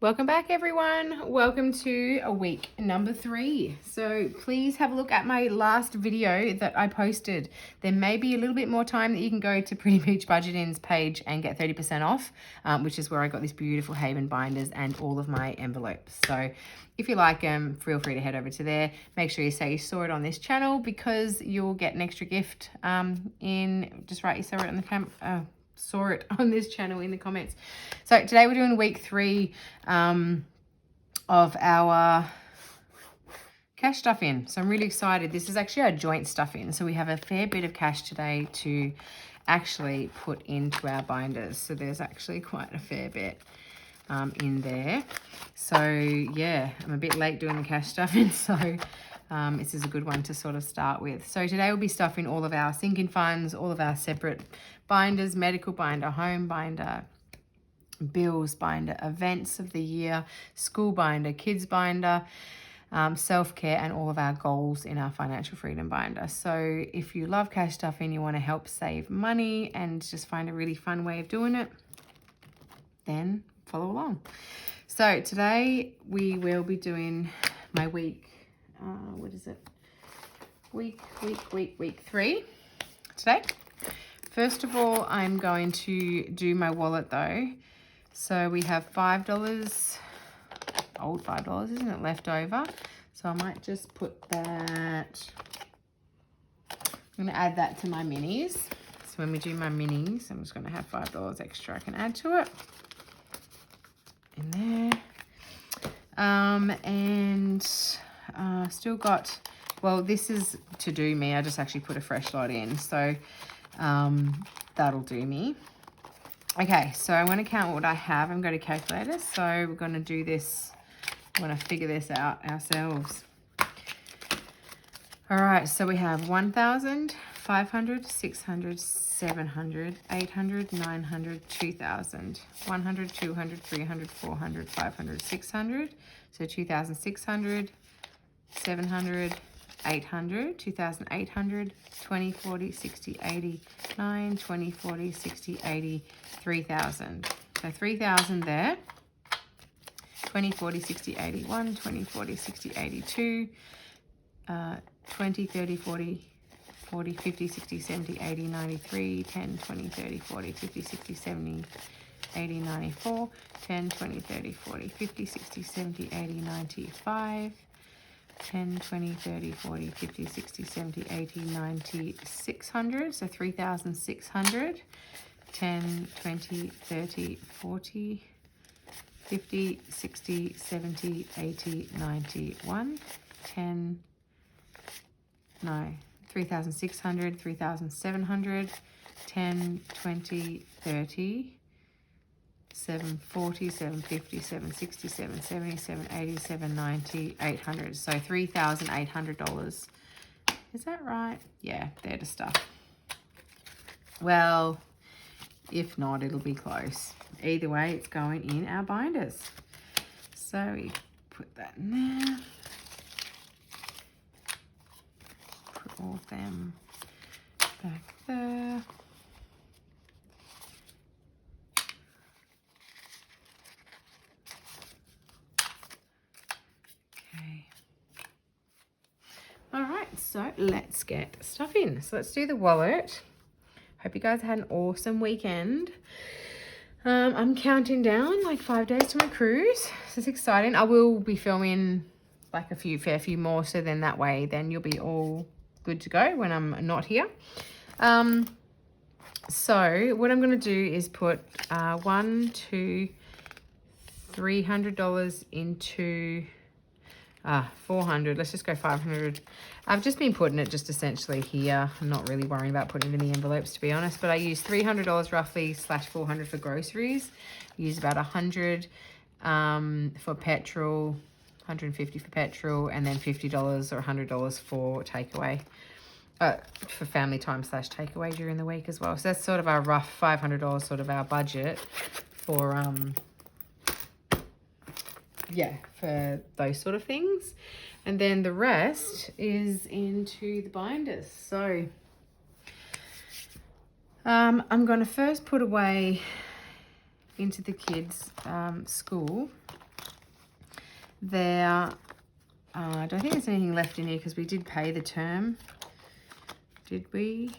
Welcome back, everyone. Welcome to week number 3. So please have a look at my last video that I posted. There may be a little bit more time that you can go to Pretty Peach Budgeting's page and get 30% off, which is where I got these beautiful Haven binders and all of my envelopes. So if you like them, feel free to head over to there. Make sure you say you saw it on this channel because you'll get an extra gift just write you saw it on the saw it on this channel in the comments. So today we're doing week 3 of our cash stuff-in. So I'm really excited. This is actually our joint stuff-in. So we have a fair bit of cash today to actually put into our binders. So there's actually quite a fair bit in there. So yeah, I'm a bit late doing the cash stuff-in. So this is a good one to sort of start with. So today we'll be stuffing all of our sinking funds, all of our separate binders, medical binder, home binder, bills binder, events of the year, school binder, kids binder, self-care, and all of our goals in our financial freedom binder. So if you love cash stuffing, you want to help save money and just find a really fun way of doing it, then follow along. So today we will be doing my week, what is it? Week 3 today. First of all, I'm going to do my wallet though. So we have $5, old $5, isn't it, left over? So I might just put that, I'm going to add that to my minis. So when we do my minis, I'm just going to have $5 extra I can add to it. In there. Still got, well, this is to do me. I just actually put a fresh lot in. So that'll do me. Okay, so I want to count what I have. I'm going to calculate it. So we're going to do this. We're going to figure this out ourselves. All right, so we have 1,000, 500, 600, 700, 800, 900, 2,000, 100, 200, 300, 400, 500, 600. So 2,600, 700, 800, 2,800, 20, 40, 60, 80, 9, 20, 40, 60, 80, 3,000. So 3,000 there. 20, 40, 60, 81, 20, 40, 60, 82, 20, 30, 40, 40, 50, 60, 70, 80, 93, 10, 20, 30, 40, 50, 60, 70, 80, 94, 10, 20, 30, 40, 50, 60, 70, 80, 95, 10, 20, 30, 40, 50, 60, 70, 80, 90, 600. So 3,600. 10, 20, 30, 40, 50, 60, 70, 80, 91. 10, no, 3,600, 3,700. 10, 20, 30, 740, 750, 760, 770, 780, 790, 800. So $3,800. Is that right? Yeah, there to stuff. Well, if not, it'll be close. Either way, it's going in our binders. So we put that in there. Put all of them back there. All right, so let's get stuff in. So let's do the wallet. Hope you guys had an awesome weekend. I'm counting down like 5 days to my cruise. This is exciting. I will be filming like a fair few more, so then that way then you'll be all good to go when I'm not here. So what I'm going to do is put $300 into 400. Let's just go 500. I've just been putting it just essentially here. I'm not really worrying about putting it in the envelopes, to be honest, but I use $300 roughly / 400 for groceries. I use about 100 for petrol, 150 for petrol, and then $50 or $100 for takeaway, for family time / takeaway during the week as well. So that's sort of our rough $500 sort of our budget for yeah, for those sort of things. And then the rest is into the binders. So I'm going to first put away into the kids' school. There, I don't think there's anything left in here because we did pay the term. Did we?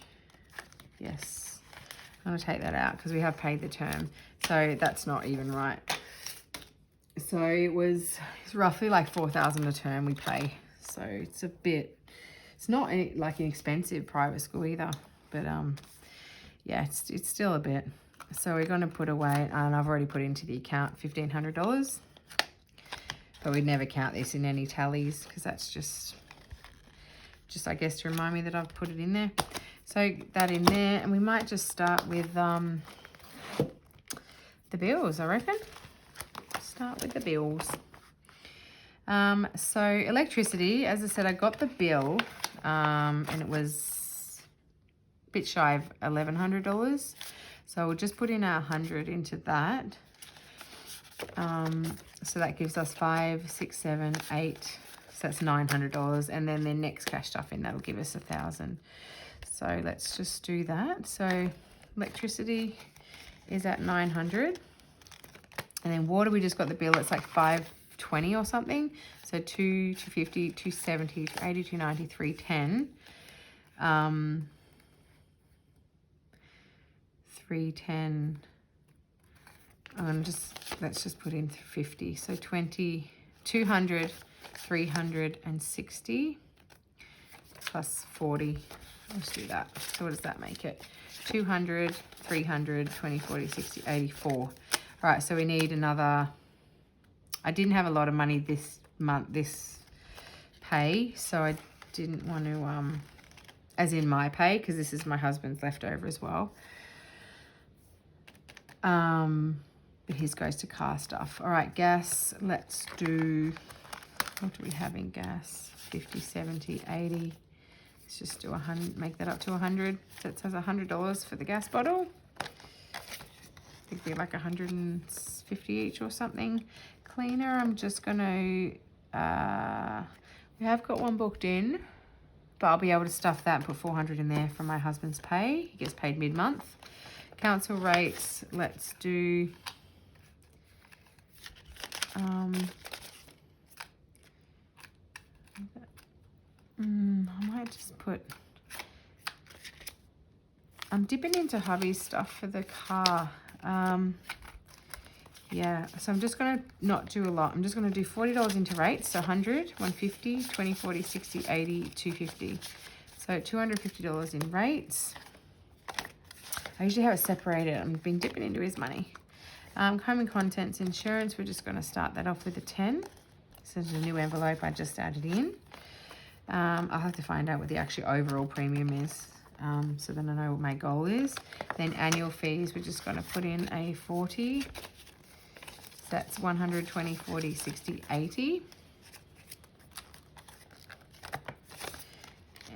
Yes. I'm going to take that out because we have paid the term. So that's not even right. So it's roughly like $4,000 a term we pay. So it's a bit, it's not like an expensive private school either. But yeah, it's still a bit. So we're going to put away, and I've already put into the account $1,500. But we'd never count this in any tallies because that's just I guess to remind me that I've put it in there. So that in there, and we might just start with the bills, I reckon. Start with the bills. So electricity, as I said, I got the bill, and it was a bit shy of $1,100. So we'll just put in our 100 into that. So that gives us 5, 6, 7, 8. So that's $900, and then their next cash stuff in that'll give us 1,000. So let's just do that. So electricity is at 900, and then water we just got the bill. It's like $5.20 or something. So 250, 270, 280, 290, 310. 310. Let's just put in 50. So 20, 200. 360 plus 40. Let's do that. So what does that make it? 200, 300, 20, 40, 60, 84. All right, so we need another. I didn't have a lot of money this month, this pay, so I didn't want to, as in my pay, because this is my husband's leftover as well. But his goes to car stuff. All right, gas, let's do. What do we have in gas? 50, 70, 80. Let's just do 100, make that up to 100. So it says $100 for the gas bottle. I think we're like 150 each or something. Cleaner, I'm just gonna, we have got one booked in, but I'll be able to stuff that and put 400 in there from my husband's pay. He gets paid mid-month. Council rates, let's do, I might just put, I'm dipping into hubby's stuff for the car. Yeah, so I'm just going to not do a lot. I'm just going to do $40 into rates. So 100, 150, 20, 40, 60, 80, 250. So $250 in rates. I usually have it separated. I've been dipping into his money. Home and contents insurance, we're just going to start that off with a 10. So there's a new envelope I just added in. I'll have to find out what the actual overall premium is, so then I know what my goal is. Then annual fees, we're just going to put in a 40. So that's 120, 40, 60, 80.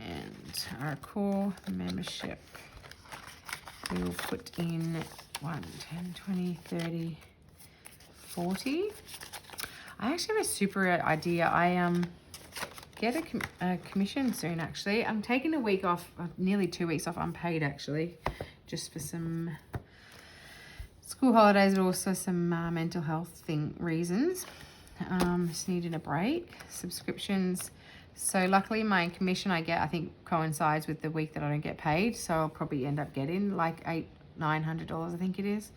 And our core membership, we will put in 1, 10, 20, 30, 40. I actually have a super idea. I get a commission soon, actually. I'm taking a week off, nearly 2 weeks off unpaid, actually, just for some school holidays, but also some mental health reasons. Just needed a break. Subscriptions. So luckily my commission I get, I think, coincides with the week that I don't get paid. So I'll probably end up getting like $900, I think it is,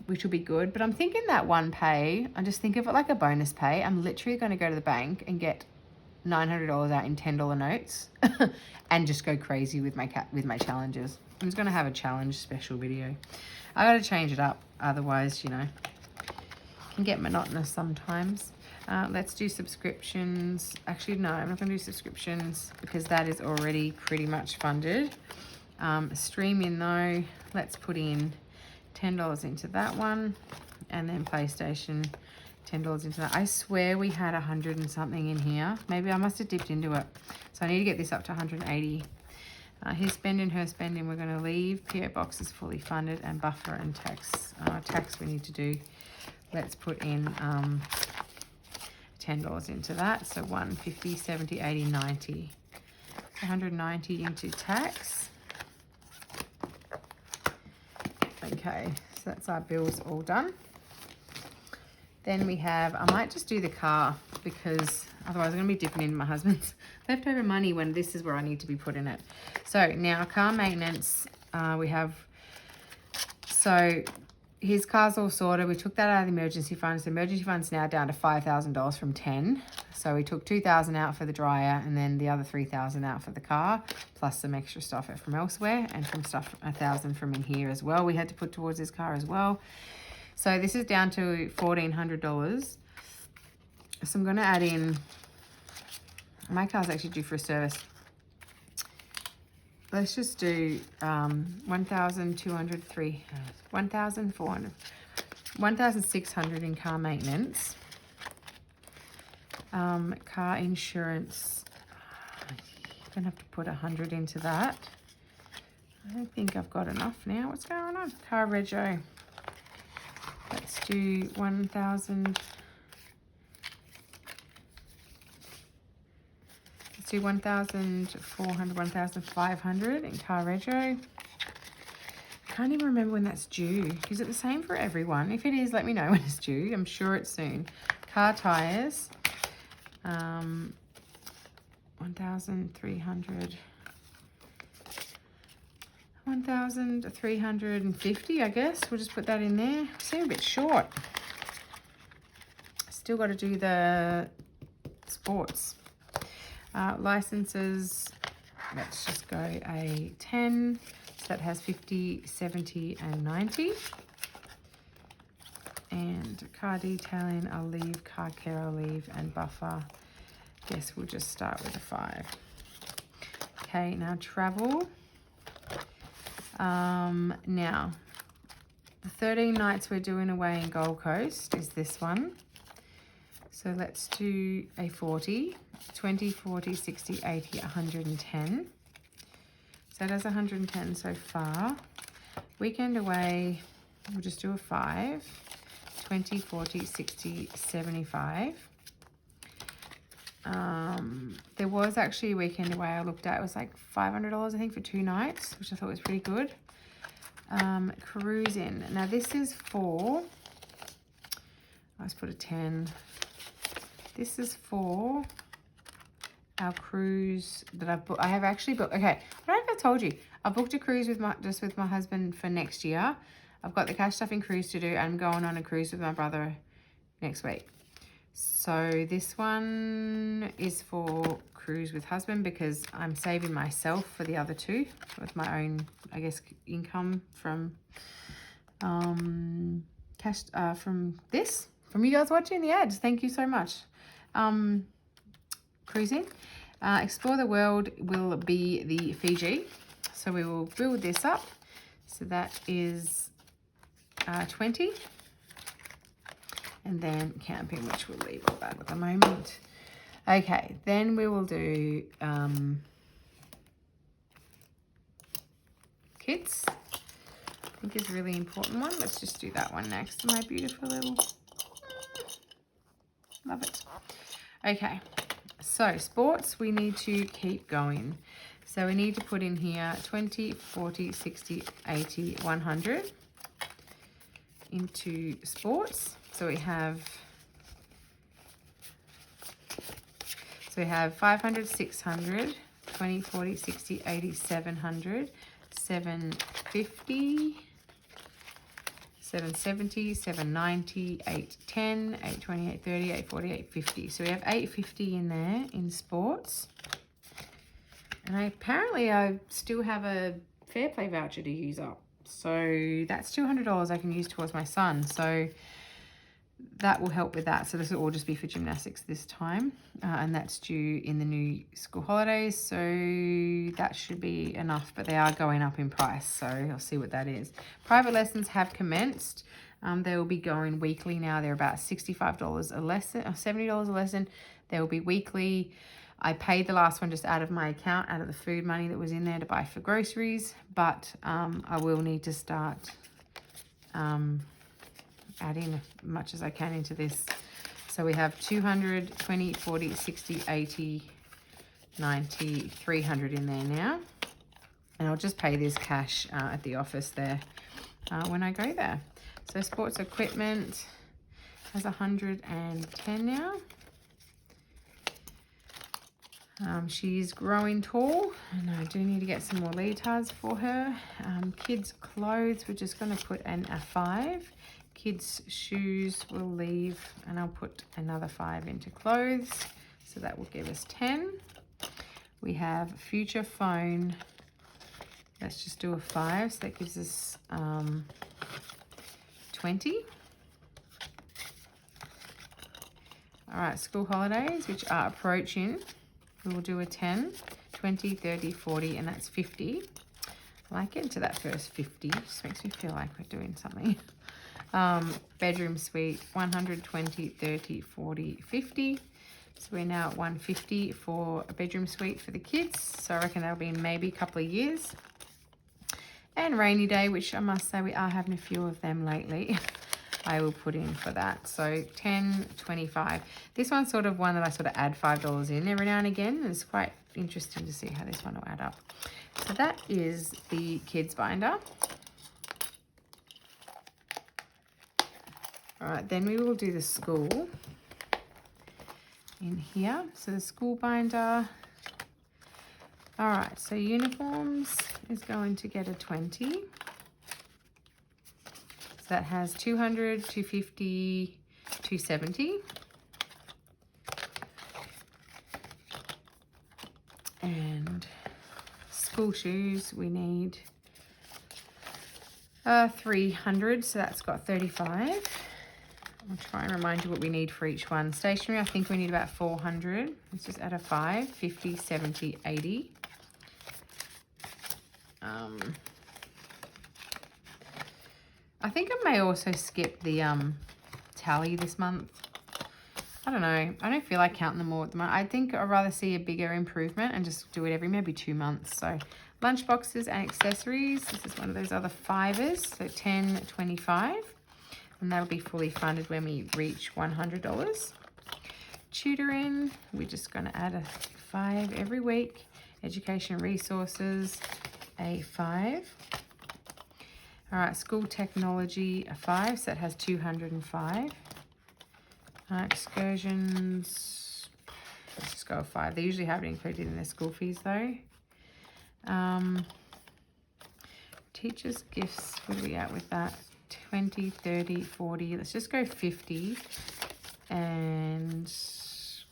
which will be good. But I'm thinking that one pay, I just think of it like a bonus pay. I'm literally going to go to the bank and get $900 out in $10 notes and just go crazy with my challenges. I'm just going to have a challenge special video. I got to change it up, otherwise, you know, it can get monotonous sometimes. Let's do subscriptions. Actually, no, I'm not going to do subscriptions because that is already pretty much funded. Streaming though, let's put in $10 into that one, and then PlayStation, $10 into that. I swear we had 100 and something in here. Maybe I must have dipped into it. So I need to get this up to 180. His spending, her spending, we're going to leave. PO box is fully funded, and buffer and tax. Tax we need to do. Let's put in $10 into that. So 150, 70, 80, 90. 190 into tax. Okay, So that's our bills all done. Then we have, I might just do the car because otherwise I'm going to be dipping into my husband's leftover money when this is where I need to be putting it. So now car maintenance, we have, so his car's all sorted. We took that out of the emergency funds. The emergency fund's now down to $5,000 from 10. So we took $2,000 out for the dryer and then the other $3,000 out for the car, plus some extra stuff from elsewhere and from stuff $1,000 from in here as well. We had to put towards his car as well. So this is down to $1,400. So I'm going to add in, my car's actually due for a service. Let's just do 1,600 in car maintenance. Car insurance, I'm going to have to put 100 into that. I don't think I've got enough now. What's going on? Car rego. Let's do 1,000. Let's do 1,400, 1,500 in car rego. I can't even remember when that's due. Is it the same for everyone? If it is, let me know when it's due. I'm sure it's soon. Car tires. 1,300. 1,350, I guess. We'll just put that in there. Seem a bit short. Still got to do the sports. Licenses, let's just go a 10. So that has 50, 70, and 90. And car detailing, I'll leave. Car care, I'll leave. And buffer, guess we'll just start with a 5. Okay, now travel. Now, the 13 nights we're doing away in Gold Coast is this one. So let's do a 40, 20, 40, 60, 80, 110. So that's 110 so far. Weekend away, we'll just do a 5, 20, 40, 60, 75. There was actually a weekend away I looked at. It was like $500, I think, for 2 nights, which I thought was pretty good. Cruising. Now this is for, let's put a 10. This is for our cruise that I've booked. I have actually booked, okay, I don't know if I told you. I booked a cruise with my husband for next year. I've got the cash stuffing cruise to do. I'm going on a cruise with my brother next week. So this one is for cruise with husband because I'm saving myself for the other 2 with my own, I guess, income from cash from you guys watching the ads. Thank you so much. Cruising. Explore the world will be the Fiji. So we will build this up. So that is 20. And then camping, which we'll leave all that at the moment. Okay, then we will do kids. I think is a really important one. Let's just do that one next. My beautiful little, love it. Okay, so sports, we need to keep going. So we need to put in here 20, 40, 60, 80, 100 into sports. So we have 500, 600, 20, 40, 60, 80, 700, 750, 770, 790, 810, 820, 830, 840, 850. So we have 850 in there in sports. And apparently I still have a Fair Play voucher to use up. So that's $200 I can use towards my son. So that will help with that. So this will all just be for gymnastics this time. And that's due in the new school holidays. So that should be enough, but they are going up in price. So I'll see what that is. Private lessons have commenced. They will be going weekly now. They're about $65 a lesson, or $70 a lesson. They will be weekly. I paid the last one just out of my account, out of the food money that was in there to buy for groceries. But I will need to start adding as much as I can into this. So we have 200, 20, 40, 60, 80, 90, 300 in there now. And I'll just pay this cash at the office there when I go there. So sports equipment has 110 now. She's growing tall, and I do need to get some more leotards for her. Kids clothes, we're just going to put in a 5. Kids shoes will leave, and I'll put another 5 into clothes, so that will give us 10. We have future phone, let's just do a 5, so that gives us 20. All right, school holidays, which are approaching, we will do a 10, 20, 30, 40, and that's 50. I like getting to that first 50, just makes me feel like we're doing something. Bedroom suite, 120, 30, 40, 50. So we're now at 150 for a bedroom suite for the kids. So I reckon that'll be in maybe a couple of years. And rainy day, which I must say we are having a few of them lately. I will put in for that. So 10, 25. This one's sort of one that I sort of add $5 in every now and again. It's quite interesting to see how this one will add up. So that is the kids binder. All right, then we will do the school in here. So the school binder. All right, so uniforms is going to get a 20. So that has 200, 250, 270. And school shoes, we need 300, so that's got 35. I'll try and remind you what we need for each one. Stationery, I think we need about 400. Let's just add a 5, 50, 70, 80. I think I may also skip the tally this month. I don't know. I don't feel like counting them all at the moment. I think I'd rather see a bigger improvement and just do it every maybe 2 months. So lunch boxes and accessories. This is one of those other 5s. So 10, 25. And that'll be fully funded when we reach $100. Tutoring, we're just going to add a 5 every week. Education resources, a 5. All right, school technology, a 5, so that has 205. Excursions, let's just go a 5. They usually have it included in their school fees though. Teachers' gifts, what are we at with that? 20, 30, 40, let's just go 50. And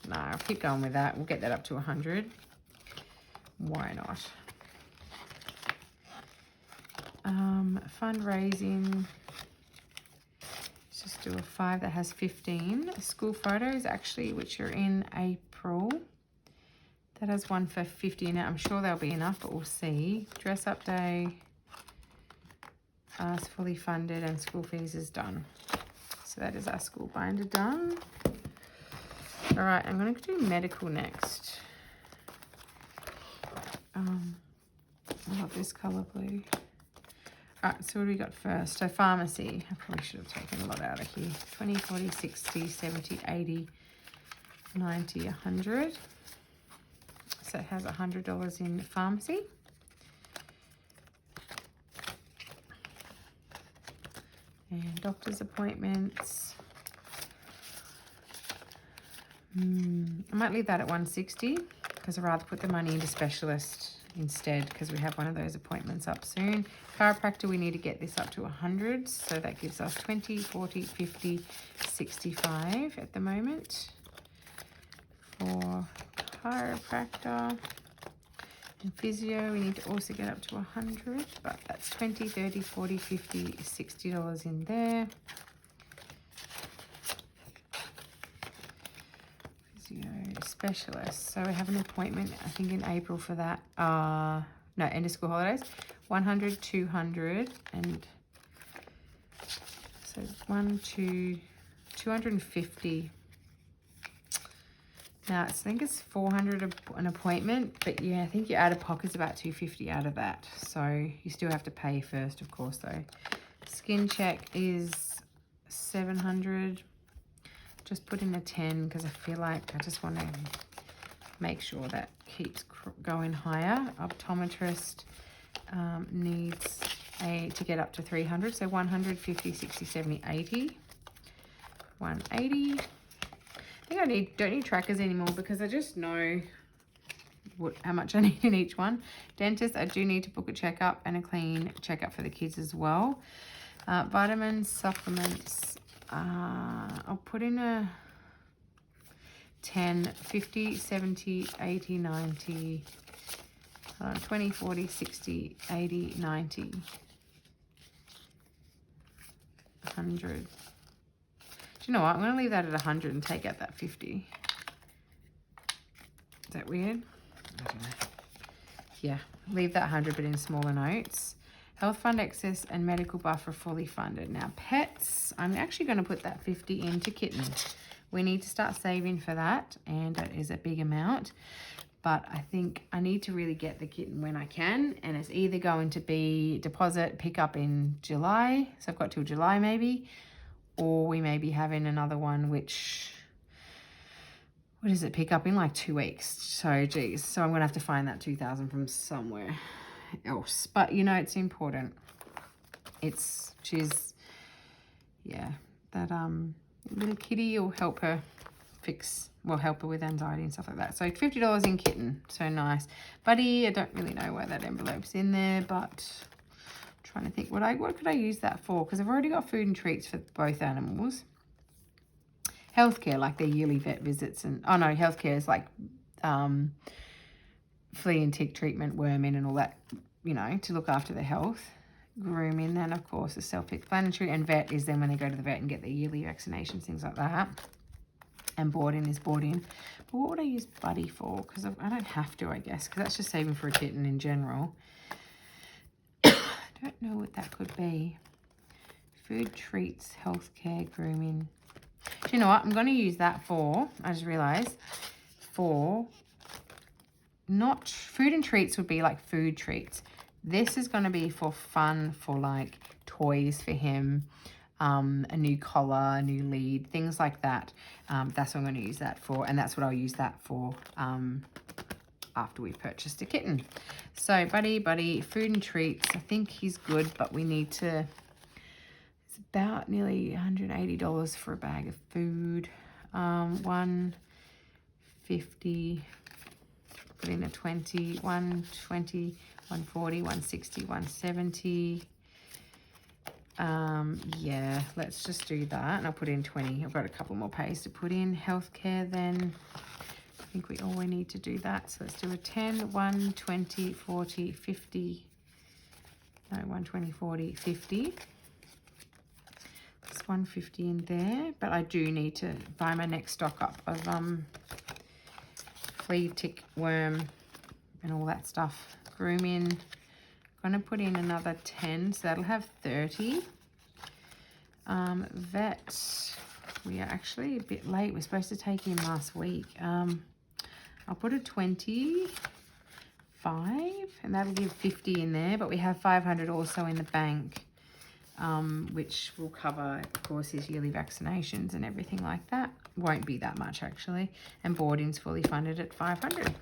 no, I'll keep going with that. We'll get that up to 100. Why not? Fundraising, let's just do a 5 that has 15. School photos, actually, which are in April, that has one for 50. Now I'm sure there'll be enough, but we'll see. Dress up day, is fully funded, and school fees is done. So that is our school binder done. All right, I'm going to do medical next. I love this color blue. All right, so what do we got first? So pharmacy, I probably should have taken a lot out of here. 20, 40, 60, 70, 80, 90, 100. So it has $100 in pharmacy. And doctor's appointments. I might leave that at 160 because I'd rather put the money into specialist instead because we have one of those appointments up soon. Chiropractor, we need to get this up to 100, so that gives us 20, 40, 50, 65 at the moment for chiropractor. And physio, we need to also get up to 100, but that's 20, 30, 40, 50, $60 in there. Specialist, so we have an appointment I think in April for that. No, end of school holidays. 100, 200, and so 250. Now I think it's 400 an appointment, but yeah, I think your out of pocket's about 250 out of that, so you still have to pay first, of course, though. Skin check is 700. Just put in a 10 because I feel like I just want to make sure that keeps going higher. Optometrist needs to get up to 300. So 100, 50, 60, 70, 80. 180. I think I don't need trackers anymore because I just know how much I need in each one. Dentist, I do need to book a checkup and a clean checkup for the kids as well. Vitamins, supplements, I'll put in a 10, 50, 70, 80, 90, 20, 40, 60, 80, 90, 100. Do you know what? I'm going to leave that at 100 and take out that 50. Is that weird? I don't know. Yeah, leave that 100 but in smaller notes. Health fund excess and medical buffer fully funded. Now pets, I'm actually going to put that 50 into kitten. We need to start saving for that, and it is a big amount. But I think I need to really get the kitten when I can, and it's either going to be deposit, pick up in July, so I've got till July maybe, or we may be having another one which, what is it, pick up in like 2 weeks. So geez, so I'm gonna have to find that 2,000 from somewhere else. But you know, it's important. She's yeah, that little kitty will help her help her with anxiety and stuff like that. So $50 in kitten, so nice. Buddy, I don't really know why that envelope's in there, but I'm trying to think what could I use that for, because I've already got food and treats for both animals. Healthcare, like their yearly vet visits, and oh no, healthcare is like flea and tick treatment, worming and all that, you know, to look after their health. Grooming then, of course, is self-explanatory, and vet is then when they go to the vet and get their yearly vaccinations, things like that. And boarding is boarding. But what would I use Buddy for? Because I don't have to, I guess, because that's just saving for a kitten in general. I don't know what that could be. Food, treats, healthcare, grooming. Do you know what? I'm going to use that for, I just realised, for not food and treats would be like food treats. This is going to be for fun, for like toys for him, a new collar, a new lead, things like that. That's what I'm going to use that for, and that's what I'll use that for after we've purchased a kitten. So Buddy, food and treats. I think he's good, but we need to, it's about nearly $180 for a bag of food. 150, put in a 20, 120, 140, 160, 170. Yeah, let's just do that, and I'll put in 20. I've got a couple more pays to put in. Healthcare then, I think we all need to do that, so let's do a 10, 1, 20, 40, 50, no, 120, 40, 50. There's 150 in there, but I do need to buy my next stock up of flea, tick, worm, and all that stuff. Grooming, I'm going to put in another 10, so that'll have 30. Vet, we are actually a bit late. We're supposed to take him last week. I'll put a 25, and that'll give 50 in there, but we have 500 also in the bank, which will cover, of course, his yearly vaccinations and everything like that. Won't be that much, actually. And boarding's fully funded at 500,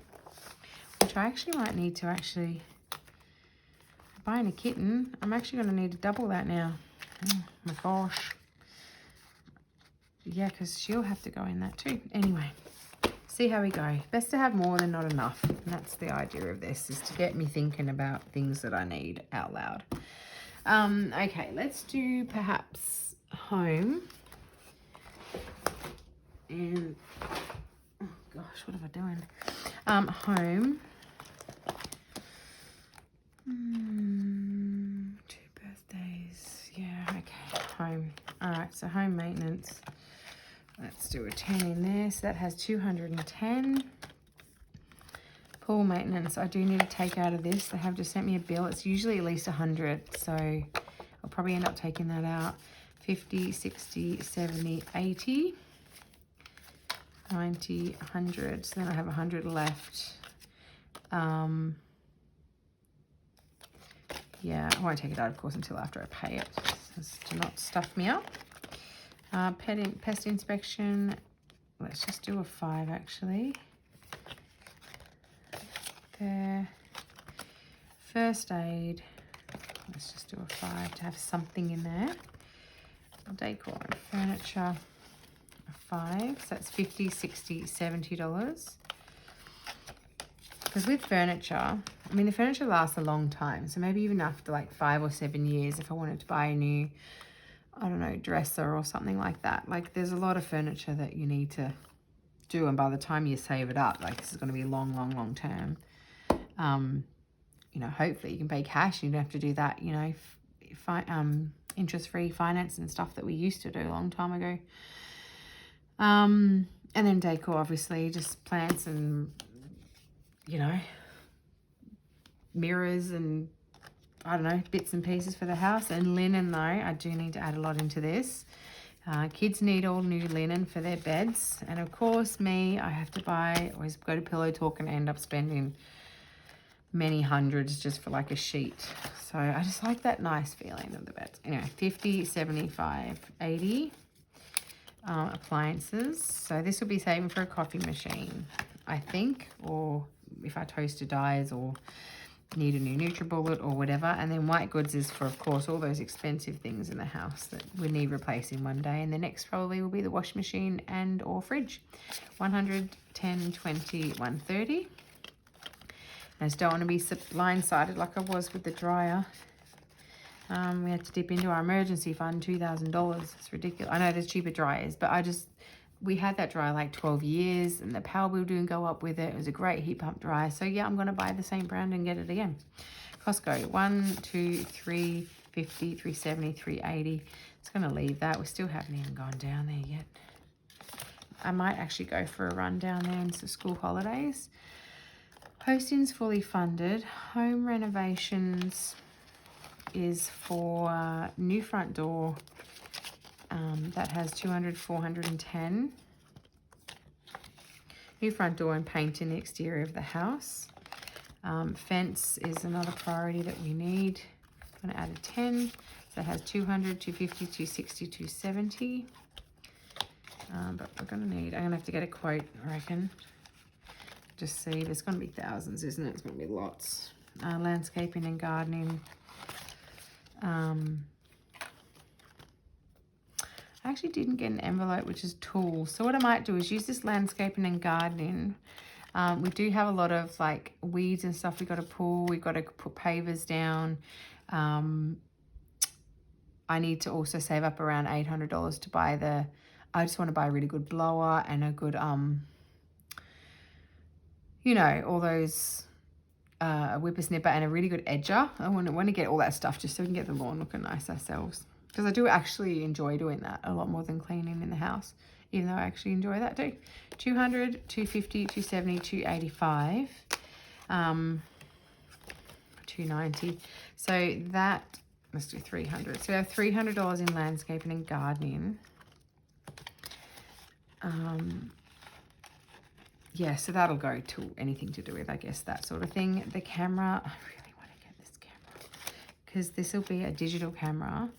which I actually might need to actually, buying a kitten, I'm actually going to need to double that now. Oh my gosh. Yeah, because she'll have to go in that too. Anyway, see how we go. Best to have more than not enough. And that's the idea of this, is to get me thinking about things that I need out loud. Okay, let's do perhaps home. And, oh gosh, what am I doing? Home. 2 birthdays. Yeah, okay. Home. All right, so home maintenance. Let's do a 10 in there. So that has 210. Pool maintenance. I do need to take out of this. They have just sent me a bill. It's usually at least 100. So I'll probably end up taking that out. 50, 60, 70, 80. 90, 100. So then I have 100 left. Yeah, I won't take it out, of course, until after I pay it, just to not stuff me up. Pest inspection, let's just do a 5, actually. There. First aid, Let's just do a 5 to have something in there. Decor and furniture, a 5. So that's $50, $60, $70. Because with furniture, I mean, the furniture lasts a long time. So maybe even after like 5 or 7 years, if I wanted to buy a new, I don't know, dresser or something like that. Like there's a lot of furniture that you need to do. And by the time you save it up, like this is going to be long, long, long term. You know, hopefully you can pay cash. You don't have to do that, you know, interest-free finance and stuff that we used to do a long time ago. And then decor, obviously, just plants and, you know, mirrors and, I don't know, bits and pieces for the house. And linen, though, I do need to add a lot into this. Kids need all new linen for their beds. And, of course, me, I have to always go to Pillow Talk and end up spending many hundreds just for like a sheet. So I just like that nice feeling of the beds. Anyway, 50, 75, 80 appliances. So this will be saving for a coffee machine, I think, or if our toaster dies or need a new NutriBullet or whatever. And then white goods is for, of course, all those expensive things in the house that we need replacing one day. And the next probably will be the washing machine and or fridge. 100, 10, 20, 130. I just don't want to be line-sided like I was with the dryer. We had to dip into our emergency fund, $2,000. It's ridiculous. I know there's cheaper dryers, but we had that dryer like 12 years and the power bill didn't go up with it. It was a great heat pump dryer. So yeah, I'm going to buy the same brand and get it again. Costco, 1, 2, 3, 50, 370, 380. It's going to leave that. We still haven't even gone down there yet. I might actually go for a run down there into school holidays. Hosting's fully funded. Home renovations is for new front door. That has 200, 410. New front door and paint in the exterior of the house. Fence is another priority that we need. I'm going to add a 10. So that has 200, 250, 260, 270. But we're going to need, I'm going to have to get a quote, I reckon. Just see, there's going to be thousands, isn't it? It's going to be lots. Landscaping and gardening. I actually didn't get an envelope, which is tools. So what I might do is use this landscaping and gardening. We do have a lot of like weeds and stuff we got to pull. We've got to put pavers down. I need to also save up around $800 to buy I just want to buy a really good blower and a good, you know, all those whippersnipper and a really good edger. I want to get all that stuff just so we can get the lawn looking nice ourselves. Because I do actually enjoy doing that a lot more than cleaning in the house, even though I actually enjoy that too. 200, 250, 270, 285, 290. So that, let's do 300. So we have $300 in landscaping and gardening. Yeah, so that'll go to anything to do with, I guess, that sort of thing. The camera, I really want to get this camera because this will be a digital camera.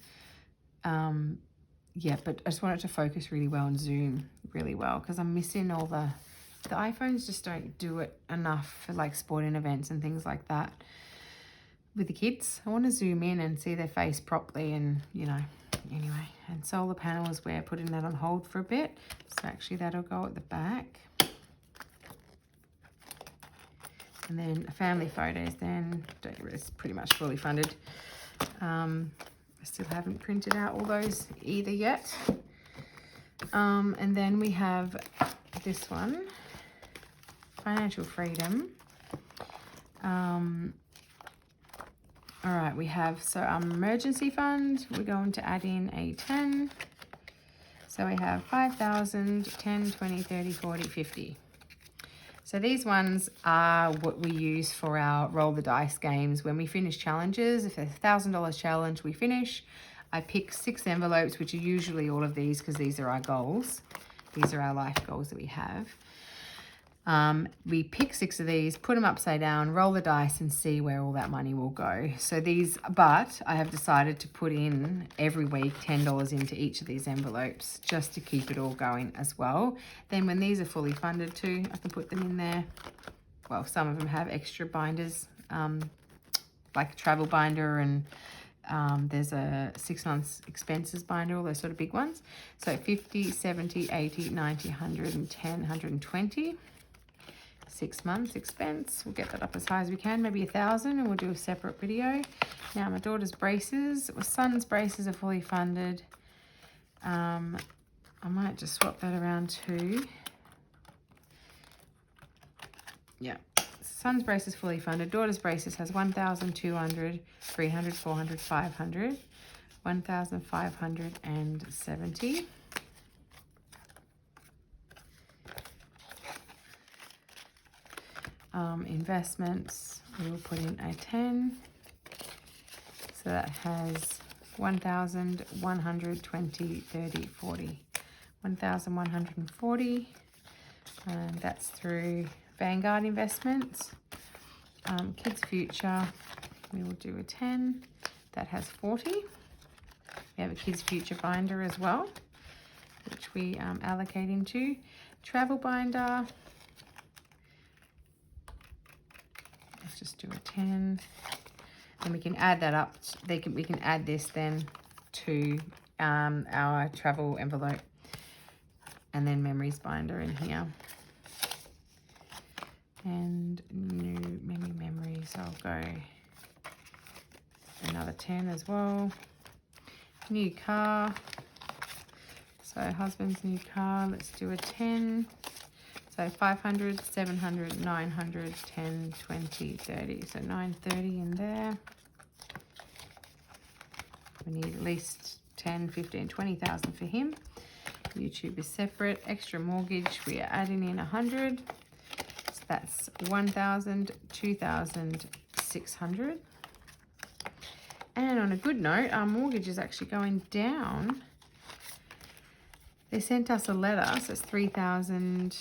Yeah, but I just want it to focus really well and zoom really well because I'm missing all the iPhones just don't do it enough for like sporting events and things like that with the kids. I want to zoom in and see their face properly and, you know, anyway. And solar panels, we're putting that on hold for a bit. So actually that'll go at the back. And then family photos then, it's pretty much fully funded. I still haven't printed out all those either yet. And then we have this one, financial freedom. All right, we have, so emergency fund, we're going to add in a 10. So we have 5,000, 10, 20, 30, 40, 50. So these ones are what we use for our roll the dice games. When we finish challenges, if there's a $1,000 challenge we finish, I pick 6 envelopes, which are usually all of these because these are our goals. These are our life goals that we have. We pick 6 of these, put them upside down, roll the dice and see where all that money will go. So these, but I have decided to put in every week $10 into each of these envelopes just to keep it all going as well. Then when these are fully funded too, I can put them in there. Well, some of them have extra binders, like a travel binder and There's a 6 months expenses binder, all those sort of big ones. So 50, 70, 80, 90, 110, 120. 6 months expense. We'll get that up as high as we can, maybe 1,000, and we'll do a separate video. Now my daughter's braces, my son's braces are fully funded. I might just swap that around too. Yeah. Son's braces fully funded. Daughter's braces has 1,200, 300, 400, 500, 1,570. Investments, we will put in a 10. So that has 1,100, 20, 30, 40. 1,140. And that's through Vanguard Investments. Kids Future, we will do a 10. That has 40. We have a Kids Future binder as well, which we allocate into. Travel binder, let's just do a 10. And we can add that up. We can add this then to our travel envelope. And then memories binder in here. And new many memories, I'll go another 10 as well. New car, so husband's new car, let's do a 10. So 500, 700, 900, 10, 20, 30. So 930 in there. We need at least 10, 15, 20,000 for him. YouTube is separate. Extra mortgage, we are adding in 100. So that's 1,000, 2,600. And on a good note, our mortgage is actually going down. They sent us a letter, so it's 3,000.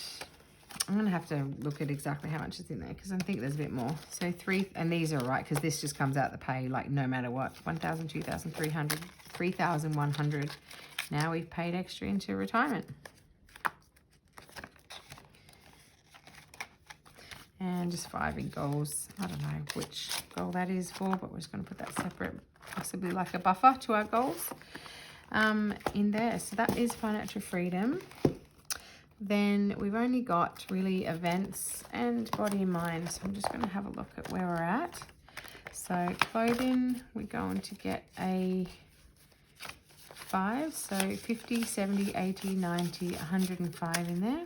I'm going to have to look at exactly how much is in there because I think there's a bit more. So 3, and these are right because this just comes out the pay like no matter what. 1,000, 2,300, 3,100. Now we've paid extra into retirement. And just 5 in goals. I don't know which goal that is for, but we're just going to put that separate, possibly like a buffer to our goals in there. So that is financial freedom. Then we've only got really events and body and mind. So I'm just going to have a look at where we're at. So clothing, we're going to get a 5. So 50, 70, 80, 90, 105 in there.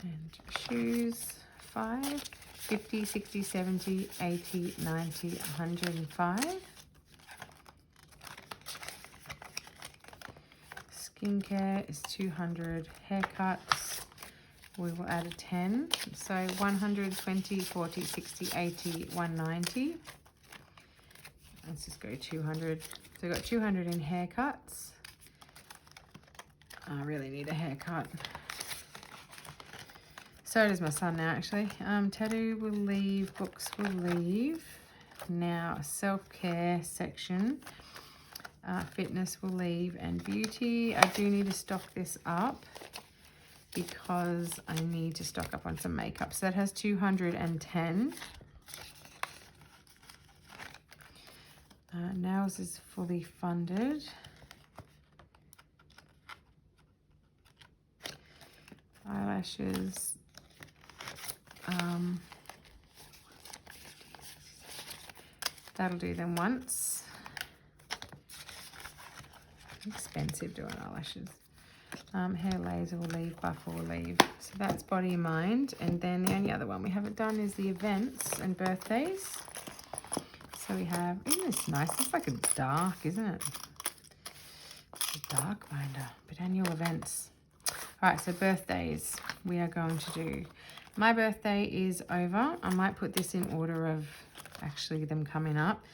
And shoes, 5. 50, 60, 70, 80, 90, 105. Skincare is 200. Haircuts, we will add a 10. So 120, 40, 60, 80, 190. Let's just go 200. So we've got 200 in haircuts. I really need a haircut. So does my son now, actually. Tattoo will leave, books will leave. Now, self-care section. Fitness will leave, and beauty. I do need to stock this up because I need to stock up on some makeup. So that has 210. Nails is fully funded. Eyelashes. That'll do them once. Expensive doing eyelashes. Hair laser will leave, buffer will leave. So that's body and mind. And then the only other one we haven't done is the events and birthdays. So we have, isn't this nice? It's like a dark, isn't it? It's a dark binder, but annual events. All right, so birthdays we are going to do. My birthday is over. I might put this in order of actually them coming up.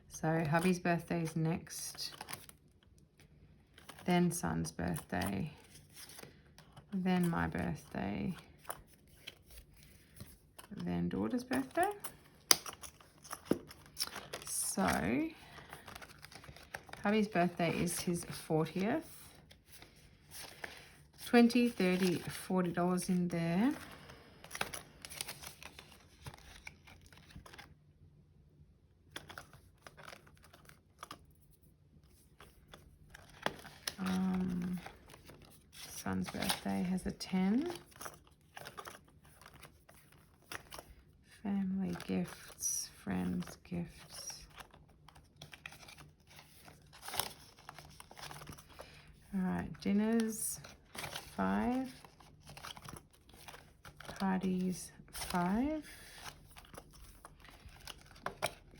So hubby's birthday is next. Then son's birthday. Then my birthday. Then daughter's birthday. So hubby's birthday is his 40th. $20, $30, $40 in there. son's birthday has a 10. Family gifts, friends gifts. All right, dinners, 5. Parties, 5.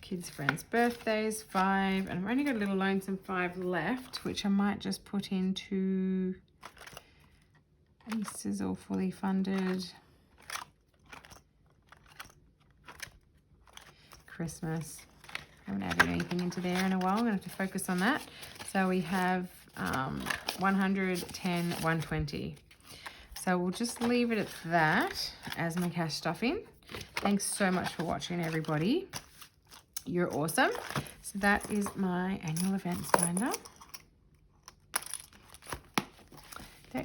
Kids' friends' birthdays, 5. And I've only got a little lonesome 5 left, which I might just put into Easter's all fully funded. Christmas. Haven't added anything into there in a while. I'm going to have to focus on that. So we have 100, 10, 120. So we'll just leave it at that as my cash stuffing. Thanks so much for watching, everybody. You're awesome. So that is my annual events binder.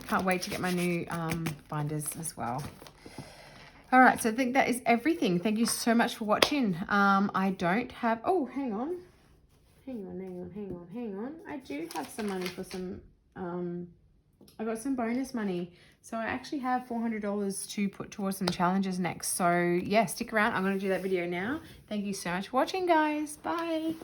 Can't wait to get my new binders as well. All right, so I think that is everything. Thank you so much for watching. I don't have, oh, hang on. Hang on. I do have some money for some, I got some bonus money. So I actually have $400 to put towards some challenges next. So yeah, stick around. I'm going to do that video now. Thank you so much for watching, guys. Bye.